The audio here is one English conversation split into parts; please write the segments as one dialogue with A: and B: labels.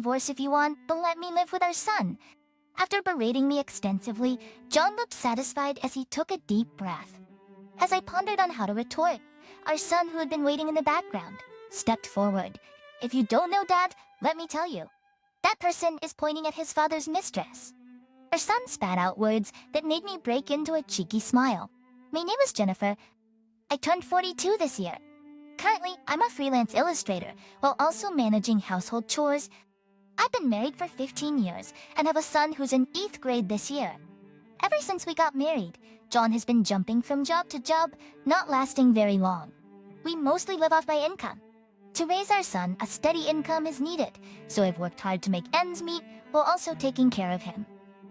A: divorce if you want, but let me live with our son." After berating me extensively, John looked satisfied as he took a deep breath. As I pondered on how to retort, our son, who had been waiting in the background, stepped forward. "If you don't know, Dad, let me tell you. That person is pointing at his father's mistress." Our son spat out words that made me break into a cheeky smile. "My name is Jennifer. I turned 42 this year. Currently, I'm a freelance illustrator while also managing household chores. I've been married for 15 years and have a son who's in 8th grade this year. Ever since we got married, John has been jumping from job to job, not lasting very long. We mostly live off my income. To raise our son, a steady income is needed, so I've worked hard to make ends meet while also taking care of him.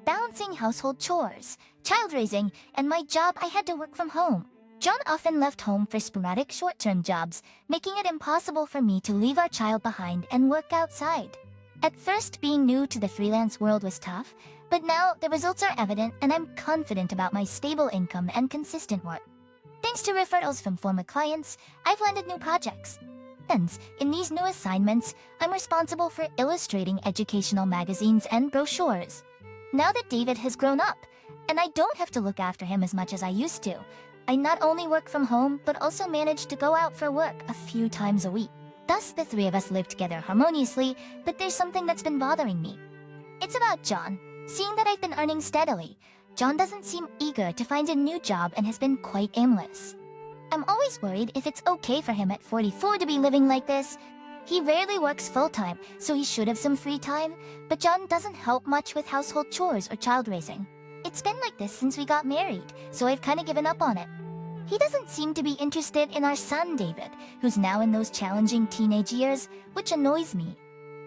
A: Balancing household chores, child raising, and my job, I had to work from home. John often left home for sporadic short-term jobs, making it impossible for me to leave our child behind and work outside. At first, being new to the freelance world was tough, but now the results are evident and I'm confident about my stable income and consistent work. Thanks to referrals from former clients, I've landed new projects. Hence, in these new assignments, I'm responsible for illustrating educational magazines and brochures. Now that David has grown up, and I don't have to look after him as much as I used to, I not only work from home, but also manage to go out for work a few times a week. Thus, the three of us live together harmoniously, but there's something that's been bothering me. It's about John. Seeing that I've been earning steadily, John doesn't seem eager to find a new job and has been quite aimless. I'm always worried if it's okay for him at 44 to be living like this. He rarely works full-time, so he should have some free time, but John doesn't help much with household chores or child raising. It's been like this since we got married, so I've kind of given up on it. He doesn't seem to be interested in our son, David, who's now in those challenging teenage years, which annoys me.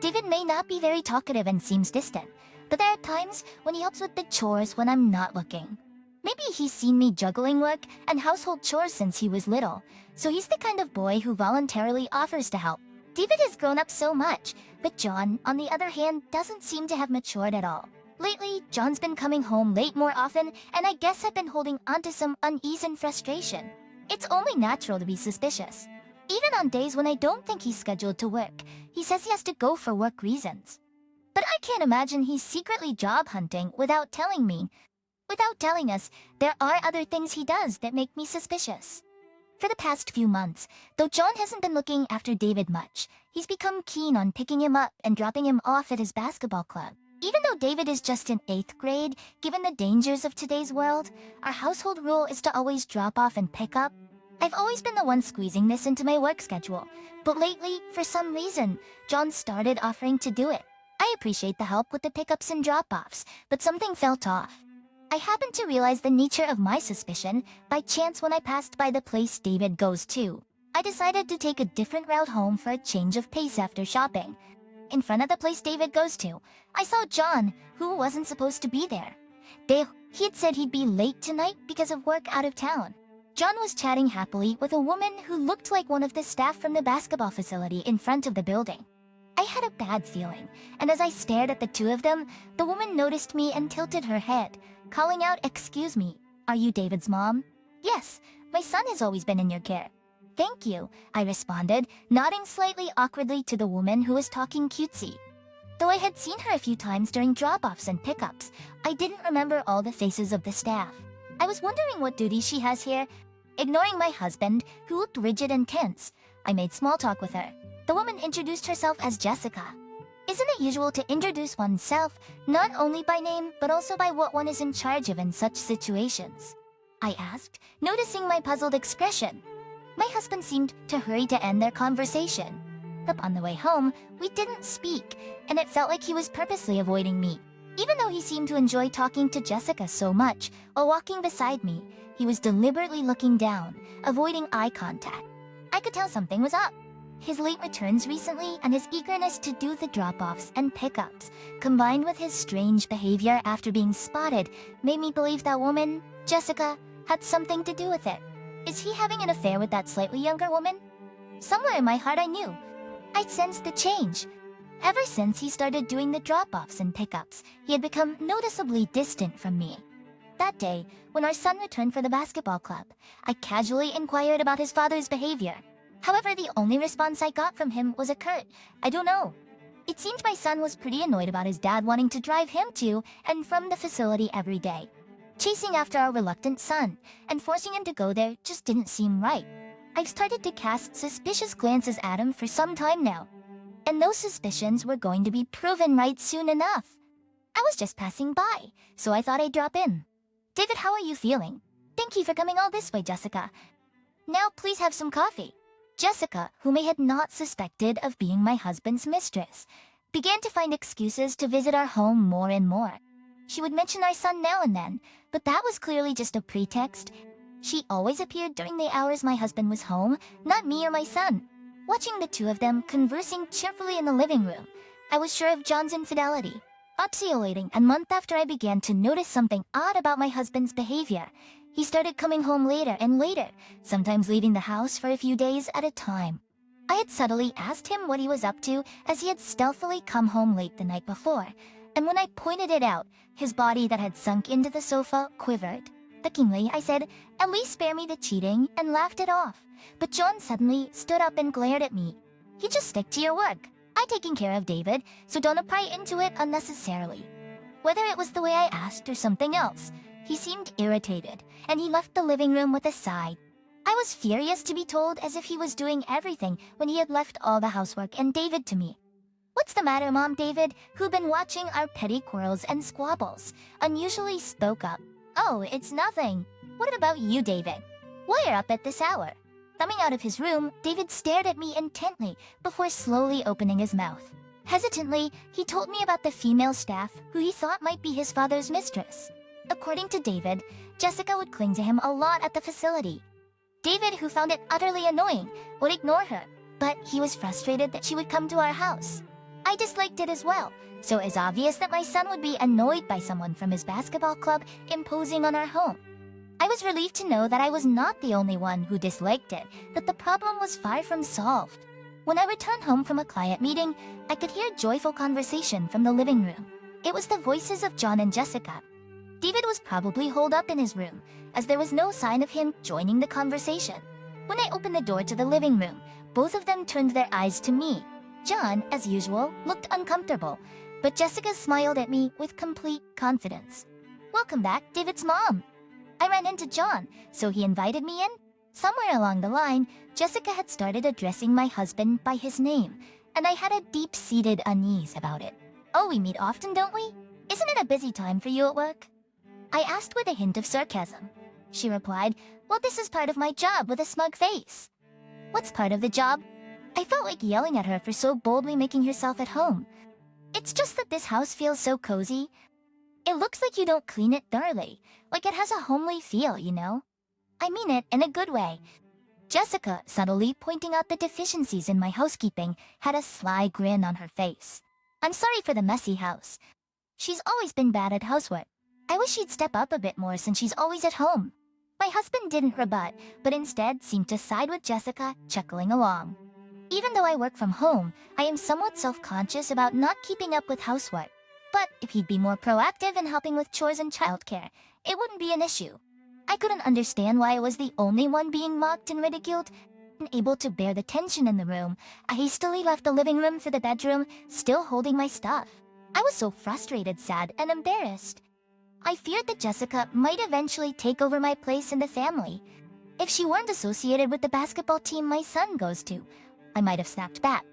A: David may not be very talkative and seems distant, but there are times when he helps with the chores when I'm not looking. Maybe he's seen me juggling work and household chores since he was little, so he's the kind of boy who voluntarily offers to help. David has grown up so much, but John, on the other hand, doesn't seem to have matured at all. Lately, John's been coming home late more often, and I guess I've been holding onto some unease and frustration. It's only natural to be suspicious. Even on days when I don't think he's scheduled to work, he says he has to go for work reasons. But I can't imagine he's secretly job hunting without telling me. Without telling us, there are other things he does that make me suspicious. For the past few months, though John hasn't been looking after David much, he's become keen on picking him up and dropping him off at his basketball club. Even though David is just in 8th grade, given the dangers of today's world, our household rule is to always drop off and pick up. I've always been the one squeezing this into my work schedule, but lately, for some reason, John started offering to do it. I appreciate the help with the pickups and drop-offs, but something felt off. I happened to realize the nature of my suspicion by chance when I passed by the place David goes to. I decided to take a different route home for a change of pace after shopping. In front of the place David goes to, I saw John, who wasn't supposed to be there. He had said he'd be late tonight because of work out of town. John was chatting happily with a woman who looked like one of the staff from the basketball facility in front of the building. I had a bad feeling, and as I stared at the two of them, the woman noticed me and tilted her head, calling out, "Excuse me, are you David's mom?" "Yes, my son has always been in your care." "Thank you," I responded, nodding slightly awkwardly to the woman who was talking cutesy. Though I had seen her a few times during drop-offs and pickups, I didn't remember all the faces of the staff. I was wondering what duties she has here. Ignoring my husband, who looked rigid and tense, I made small talk with her. The woman introduced herself as Jessica. Isn't it usual to introduce oneself not only by name, but also by what one is in charge of in such situations? I asked, noticing my puzzled expression. My husband seemed to hurry to end their conversation. On the way home, we didn't speak, and it felt like he was purposely avoiding me. Even though he seemed to enjoy talking to Jessica so much, while walking beside me, he was deliberately looking down, avoiding eye contact. I could tell something was up. His late returns recently and his eagerness to do the drop-offs and pickups, combined with his strange behavior after being spotted, made me believe that woman, Jessica, had something to do with it. Is he having an affair with that slightly younger woman? Somewhere in my heart I knew. I sensed the change. Ever since he started doing the drop-offs and pickups, he had become noticeably distant from me. That day, when our son returned for the basketball club, I casually inquired about his father's behavior. However, the only response I got from him was a curt, "I don't know." It seemed my son was pretty annoyed about his dad wanting to drive him to and from the facility every day. Chasing after our reluctant son and forcing him to go there just didn't seem right. I've started to cast suspicious glances at him for some time now, and those suspicions were going to be proven right soon enough. I was just passing by, so I thought I'd drop in. David, how are you feeling? Thank you for coming all this way, Jessica. Now please have some coffee. Jessica, whom I had not suspected of being my husband's mistress, began to find excuses to visit our home more and more. She would mention our son now and then, but that was clearly just a pretext. She always appeared during the hours my husband was home, not me or my son. Watching the two of them conversing cheerfully in the living room, I was sure of John's infidelity. Oscillating a month after I began to notice something odd about my husband's behavior, he started coming home later and later, sometimes leaving the house for a few days at a time. I had subtly asked him what he was up to, as he had stealthily come home late the night before, and when I pointed it out, his body that had sunk into the sofa quivered. Pickingly, I said, "At least spare me the cheating," and laughed it off. But John suddenly stood up and glared at me. "You just stick to your work. I'm taking care of David, so don't pry into it unnecessarily." Whether it was the way I asked or something else, he seemed irritated, and he left the living room with a sigh. I was furious to be told as if he was doing everything when he had left all the housework and David to me. "What's the matter, Mom?" David, who'd been watching our petty quarrels and squabbles, unusually spoke up. "Oh, it's nothing. What about you, David? Why are you up at this hour?" Coming out of his room, David stared at me intently before slowly opening his mouth. Hesitantly, he told me about the female staff who he thought might be his father's mistress. According to David, Jessica would cling to him a lot at the facility. David, who found it utterly annoying, would ignore her, but he was frustrated that she would come to our house. I disliked it as well, so it was obvious that my son would be annoyed by someone from his basketball club imposing on our home. I was relieved to know that I was not the only one who disliked it, that the problem was far from solved. When I returned home from a client meeting, I could hear joyful conversation from the living room. It was the voices of John and Jessica. David was probably holed up in his room, as there was no sign of him joining the conversation. When I opened the door to the living room, both of them turned their eyes to me. John, as usual, looked uncomfortable, but Jessica smiled at me with complete confidence. "Welcome back, David's mom." I ran into John, so he invited me in. Somewhere along the line, Jessica had started addressing my husband by his name, and I had a deep-seated unease about it. "Oh, we meet often, don't we? Isn't it a busy time for you at work?" I asked with a hint of sarcasm. She replied, "Well, this is part of my job," with a smug face. "What's part of the job?" I felt like yelling at her for so boldly making herself at home. "It's just that this house feels so cozy. It looks like you don't clean it thoroughly, like it has a homely feel, you know? I mean it in a good way." Jessica, subtly pointing out the deficiencies in my housekeeping, had a sly grin on her face. "I'm sorry for the messy house. She's always been bad at housework. I wish she'd step up a bit more since she's always at home." My husband didn't rebut, but instead seemed to side with Jessica, chuckling along. Even though I work from home, I am somewhat self-conscious about not keeping up with housework. But if he'd be more proactive in helping with chores and childcare, it wouldn't be an issue. I couldn't understand why I was the only one being mocked and ridiculed. Unable to bear the tension in the room, I hastily left the living room for the bedroom, still holding my stuff. I was so frustrated, sad, and embarrassed. I feared that Jessica might eventually take over my place in the family. If she weren't associated with the basketball team my son goes to, I might have snapped back.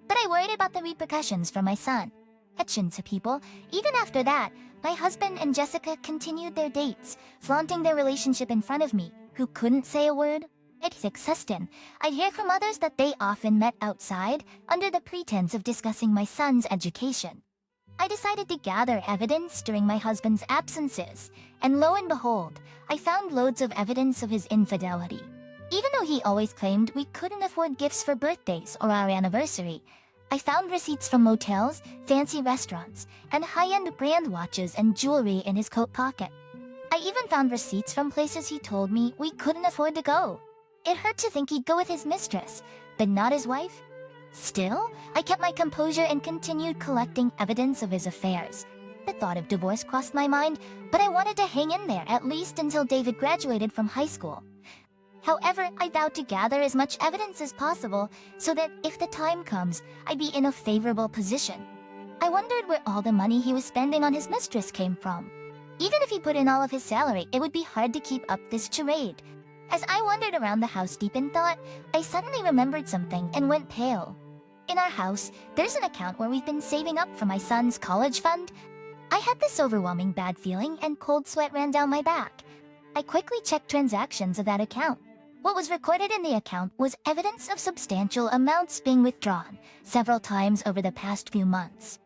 A: But I worried about the repercussions for my son. Attention to people, even after that, my husband and Jessica continued their dates, flaunting their relationship in front of me, who couldn't say a word. At Sexton, I'd hear from others that they often met outside under the pretense of discussing my son's education. I decided to gather evidence during my husband's absences, and lo and behold, I found loads of evidence of his infidelity. Even though he always claimed we couldn't afford gifts for birthdays or our anniversary, I found receipts from motels, fancy restaurants, and high-end brand watches and jewelry in his coat pocket. I even found receipts from places he told me we couldn't afford to go. It hurt to think he'd go with his mistress, but not his wife. Still, I kept my composure and continued collecting evidence of his affairs. The thought of divorce crossed my mind, but I wanted to hang in there at least until David graduated from high school. However, I vowed to gather as much evidence as possible so that if the time comes, I'd be in a favorable position. I wondered where all the money he was spending on his mistress came from. Even if he put in all of his salary, it would be hard to keep up this charade. As I wandered around the house deep in thought, I suddenly remembered something and went pale. In our house, there's an account where we've been saving up for my son's college fund. I had this overwhelming bad feeling and cold sweat ran down my back. I quickly checked transactions of that account. What was recorded in the account was evidence of substantial amounts being withdrawn several times over the past few months.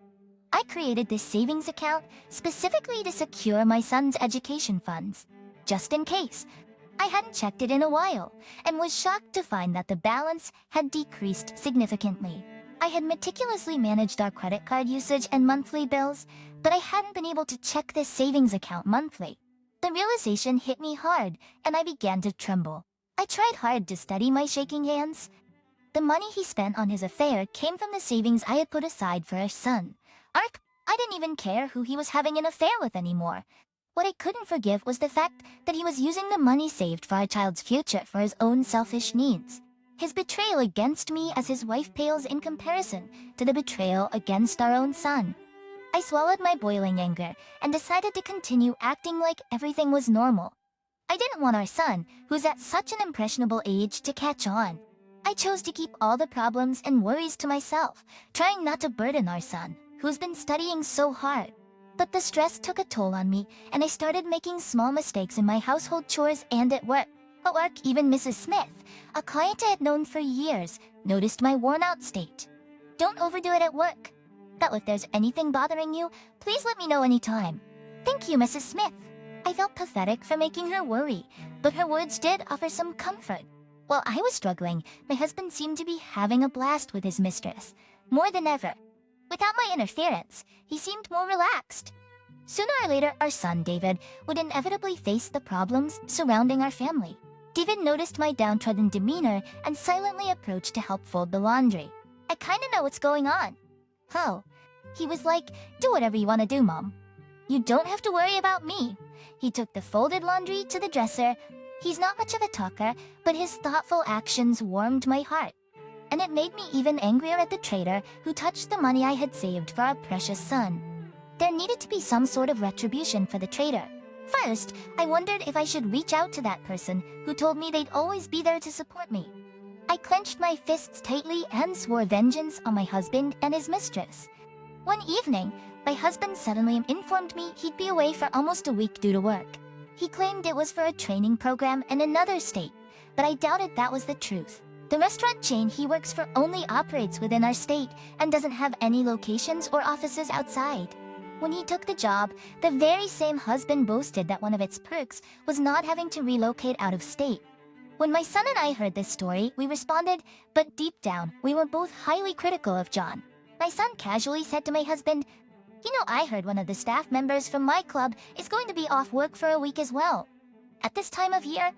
A: I created this savings account specifically to secure my son's education funds, just in case. I hadn't checked it in a while and was shocked to find that the balance had decreased significantly. I had meticulously managed our credit card usage and monthly bills, but I hadn't been able to check this savings account monthly. The realization hit me hard, and I began to tremble. I tried hard to steady my shaking hands. The money he spent on his affair came from the savings I had put aside for our son. I didn't even care who he was having an affair with anymore. What I couldn't forgive was the fact that he was using the money saved for our child's future for his own selfish needs. His betrayal against me as his wife pales in comparison to the betrayal against our own son. I swallowed my boiling anger and decided to continue acting like everything was normal. I didn't want our son, who's at such an impressionable age, to catch on. I chose to keep all the problems and worries to myself, trying not to burden our son, who's been studying so hard. But the stress took a toll on me, and I started making small mistakes in my household chores and at work. At work, even Mrs. Smith, a client I had known for years, noticed my worn-out state. Don't overdo it at work. But if there's anything bothering you, please let me know anytime. Thank you, Mrs. Smith. I felt pathetic for making her worry, but her words did offer some comfort. While I was struggling, my husband seemed to be having a blast with his mistress, more than ever. Without my interference, he seemed more relaxed. Sooner or later, our son, David, would inevitably face the problems surrounding our family. David noticed my downtrodden demeanor and silently approached to help fold the laundry. I kinda know what's going on. Oh, he was like, do whatever you want to do, Mom. You don't have to worry about me. He took the folded laundry to the dresser. He's not much of a talker, but his thoughtful actions warmed my heart. And it made me even angrier at the trader who touched the money I had saved for our precious son. There needed to be some sort of retribution for the trader. First, I wondered if I should reach out to that person who told me they'd always be there to support me. I clenched my fists tightly and swore vengeance on my husband and his mistress. One evening, my husband suddenly informed me he'd be away for almost a week due to work. He claimed it was for a training program in another state, but I doubted that was the truth. The restaurant chain he works for only operates within our state and doesn't have any locations or offices outside. When he took the job, the very same husband boasted that one of its perks was not having to relocate out of state. When my son and I heard this story, we responded, but deep down, we were both highly critical of John. My son casually said to my husband, "You know, I heard one of the staff members from my club is going to be off work for a week as well. At this time of year,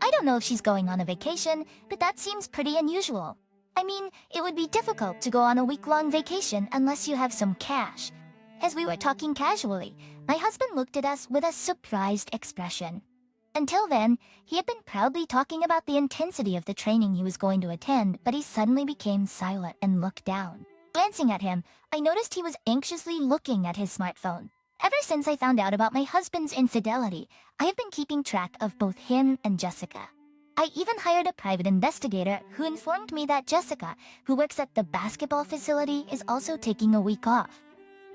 A: I don't know if she's going on a vacation, but that seems pretty unusual. I mean, it would be difficult to go on a week-long vacation unless you have some cash." As we were talking casually, my husband looked at us with a surprised expression. Until then, he had been proudly talking about the intensity of the training he was going to attend, but he suddenly became silent and looked down. Glancing at him, I noticed he was anxiously looking at his smartphone. Ever since I found out about my husband's infidelity, I have been keeping track of both him and Jessica. I even hired a private investigator who informed me that Jessica, who works at the basketball facility, is also taking a week off.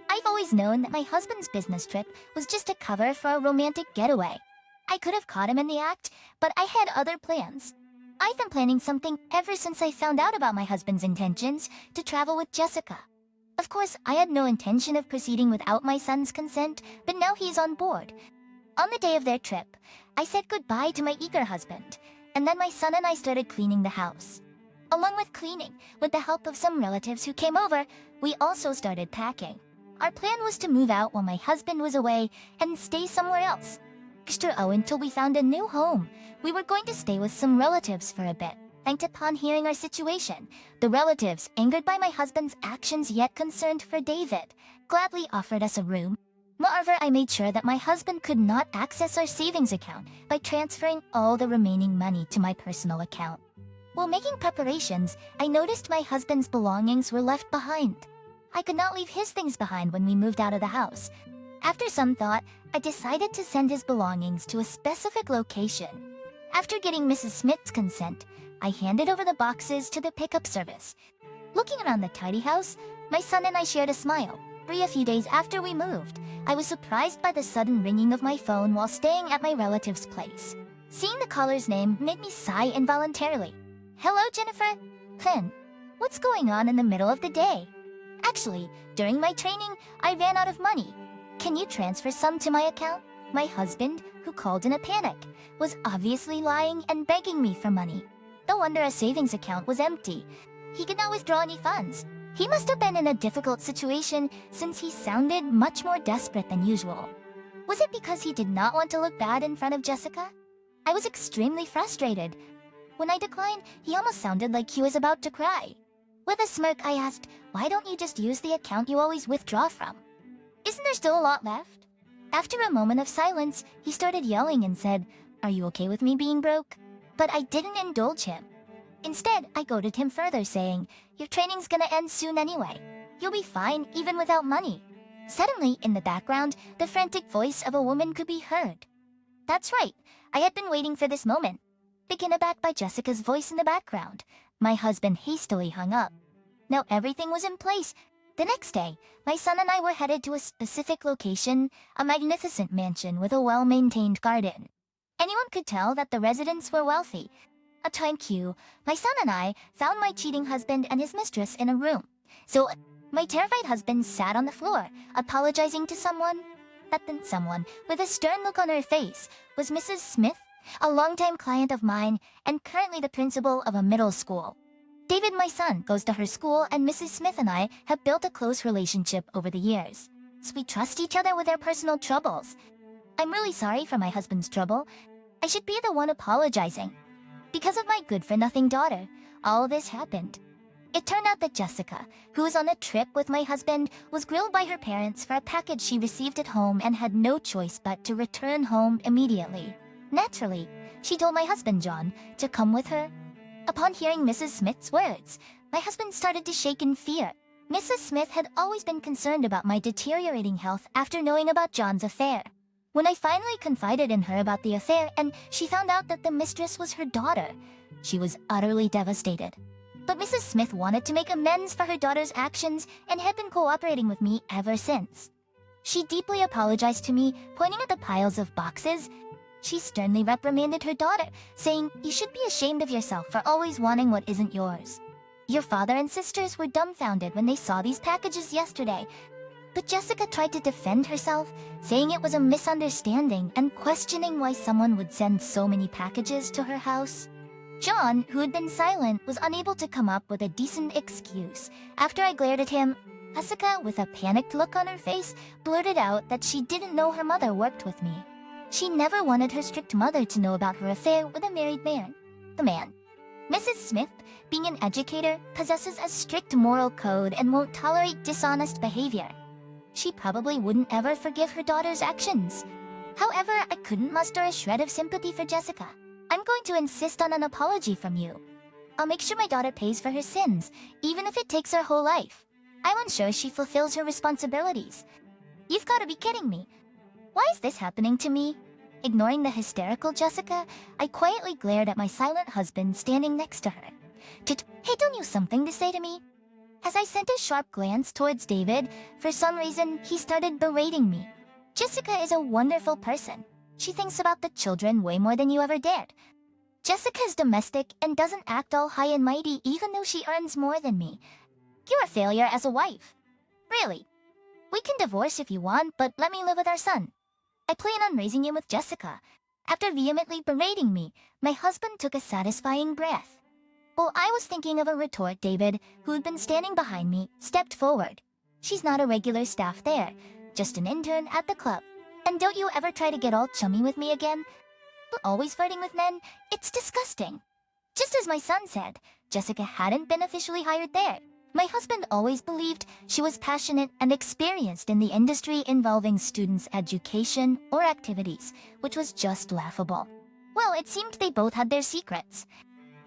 A: I've always known that my husband's business trip was just a cover for a romantic getaway. I could have caught him in the act, but I had other plans. I've been planning something ever since I found out about my husband's intentions to travel with Jessica. Of course, I had no intention of proceeding without my son's consent, but now he's on board. On the day of their trip, I said goodbye to my eager husband, and then my son and I started cleaning the house. Along with cleaning, with the help of some relatives who came over, we also started packing. Our plan was to move out while my husband was away and stay somewhere else. Until we found a new home. We were going to stay with some relatives for a bit. And upon hearing our situation, the relatives, angered by my husband's actions yet concerned for David, gladly offered us a room. Moreover, I made sure that my husband could not access our savings account by transferring all the remaining money to my personal account. While making preparations, I noticed my husband's belongings were left behind. I could not leave his things behind when we moved out of the house. After some thought, I decided to send his belongings to a specific location. After getting Mrs. Smith's consent, I handed over the boxes to the pickup service. Looking around the tidy house, my son and I shared a smile. A few days after we moved, I was surprised by the sudden ringing of my phone while staying at my relative's place. Seeing the caller's name made me sigh involuntarily. "Hello, Jennifer." "Clint, what's going on in the middle of the day?" "Actually, during my training, I ran out of money. Can you transfer some to my account?" My husband, who called in a panic, was obviously lying and begging me for money. No wonder our savings account was empty. He could not withdraw any funds. He must have been in a difficult situation since he sounded much more desperate than usual. Was it because he did not want to look bad in front of Jessica? I was extremely frustrated. When I declined, he almost sounded like he was about to cry. With a smirk, I asked, "Why don't you just use the account you always withdraw from? Isn't there still a lot left?" After a moment of silence, he started yelling and said, "Are you okay with me being broke?" But I didn't indulge him. Instead, I goaded him further, saying, "Your training's gonna end soon anyway. You'll be fine even without money." Suddenly, in the background, the frantic voice of a woman could be heard. That's right, I had been waiting for this moment. Taken aback by Jessica's voice in the background, my husband hastily hung up. Now everything was in place. The next day, my son and I were headed to a specific location, a magnificent mansion with a well-maintained garden. Anyone could tell that the residents were wealthy. A time cue, my son and I found my cheating husband and his mistress in a room. So, my terrified husband sat on the floor, apologizing to someone. That then someone, with a stern look on her face, was Mrs. Smith, a longtime client of mine and currently the principal of a middle school. David, my son, goes to her school, and Mrs. Smith and I have built a close relationship over the years. So we trust each other with our personal troubles. I'm really sorry for my husband's trouble. I should be the one apologizing. Because of my good-for-nothing daughter, all this happened. It turned out that Jessica, who was on a trip with my husband, was grilled by her parents for a package she received at home and had no choice but to return home immediately. Naturally, she told my husband, John, to come with her. Upon hearing Mrs. Smith's words, my husband started to shake in fear. Mrs. Smith had always been concerned about my deteriorating health after knowing about John's affair. When I finally confided in her about the affair and she found out that the mistress was her daughter, she was utterly devastated. But Mrs. Smith wanted to make amends for her daughter's actions and had been cooperating with me ever since. She deeply apologized to me, pointing at the piles of boxes. She sternly reprimanded her daughter, saying, "You should be ashamed of yourself for always wanting what isn't yours. Your father and sisters were dumbfounded when they saw these packages yesterday." But Jessica tried to defend herself, saying it was a misunderstanding and questioning why someone would send so many packages to her house. John, who had been silent, was unable to come up with a decent excuse. After I glared at him, Jessica, with a panicked look on her face, blurted out that she didn't know her mother worked with me. She never wanted her strict mother to know about her affair with a married man. The man. Mrs. Smith, being an educator, possesses a strict moral code and won't tolerate dishonest behavior. She probably wouldn't ever forgive her daughter's actions. However, I couldn't muster a shred of sympathy for Jessica. I'm going to insist on an apology from you. I'll make sure my daughter pays for her sins, even if it takes her whole life. I'll ensure she fulfills her responsibilities. You've got to be kidding me. Why is this happening to me? Ignoring the hysterical Jessica, I quietly glared at my silent husband standing next to her. Hey, don't you have something to say to me? As I sent a sharp glance towards David, for some reason, he started berating me. Jessica is a wonderful person. She thinks about the children way more than you ever did. Jessica's domestic and doesn't act all high and mighty even though she earns more than me. You're a failure as a wife. Really. We can divorce if you want, but let me live with our son. I plan on raising him with Jessica. After vehemently berating me, my husband took a satisfying breath. While I was thinking of a retort, David, who had been standing behind me, stepped forward. She's not a regular staff there, just an intern at the club. And don't you ever try to get all chummy with me again? But always flirting with men? It's disgusting. Just as my son said, Jessica hadn't been officially hired there. My husband always believed she was passionate and experienced in the industry involving students' education or activities, which was just laughable. Well, it seemed they both had their secrets.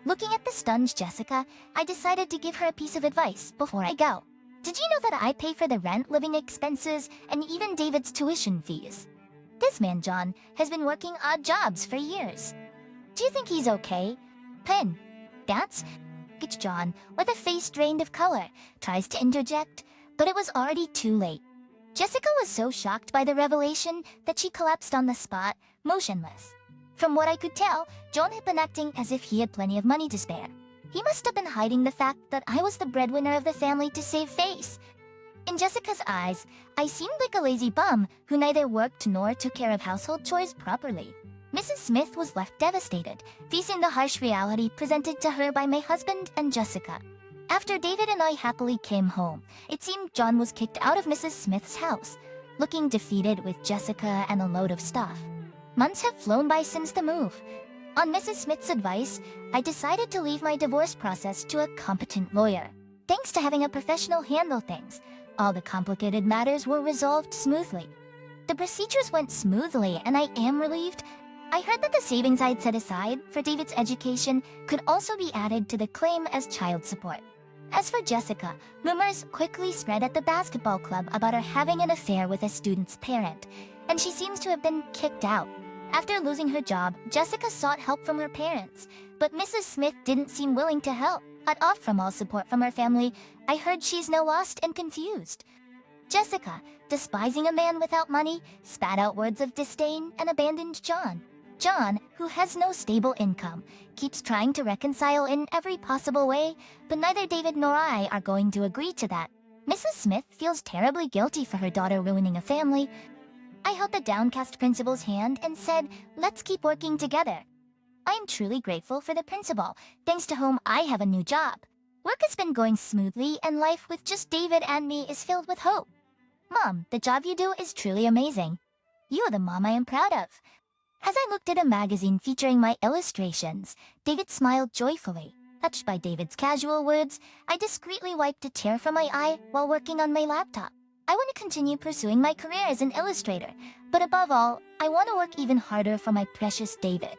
A: Looking at the stunned Jessica, I decided to give her a piece of advice before I go. Did you know that I pay for the rent, living expenses, and even David's tuition fees? This man, John, has been working odd jobs for years. Do you think he's okay? Pen. That's... It's John, with a face drained of color, tries to interject, but it was already too late. Jessica was so shocked by the revelation that she collapsed on the spot, motionless. From what I could tell, John had been acting as if he had plenty of money to spare. He must have been hiding the fact that I was the breadwinner of the family to save face. In Jessica's eyes, I seemed like a lazy bum who neither worked nor took care of household chores properly. Mrs. Smith was left devastated, facing the harsh reality presented to her by my husband and Jessica. After David and I happily came home, it seemed John was kicked out of Mrs. Smith's house, looking defeated with Jessica and a load of stuff. Months have flown by since the move. On Mrs. Smith's advice, I decided to leave my divorce process to a competent lawyer. Thanks to having a professional handle things, all the complicated matters were resolved smoothly. The procedures went smoothly, and I am relieved. I heard that the savings I'd set aside for David's education could also be added to the claim as child support. As for Jessica, rumors quickly spread at the basketball club about her having an affair with a student's parent, and she seems to have been kicked out. After losing her job, Jessica sought help from her parents, but Mrs. Smith didn't seem willing to help. Cut off from all support from her family, I heard she's now lost and confused. Jessica, despising a man without money, spat out words of disdain and abandoned John. John, who has no stable income, keeps trying to reconcile in every possible way, but neither David nor I are going to agree to that. Mrs. Smith feels terribly guilty for her daughter ruining a family. I held the downcast principal's hand and said, "Let's keep working together." I am truly grateful for the principal, thanks to whom I have a new job. Work has been going smoothly and life with just David and me is filled with hope. Mom, the job you do is truly amazing. You are the mom I am proud of. As I looked at a magazine featuring my illustrations, David smiled joyfully. Touched by David's casual words, I discreetly wiped a tear from my eye while working on my laptop. I want to continue pursuing my career as an illustrator, but above all, I want to work even harder for my precious David.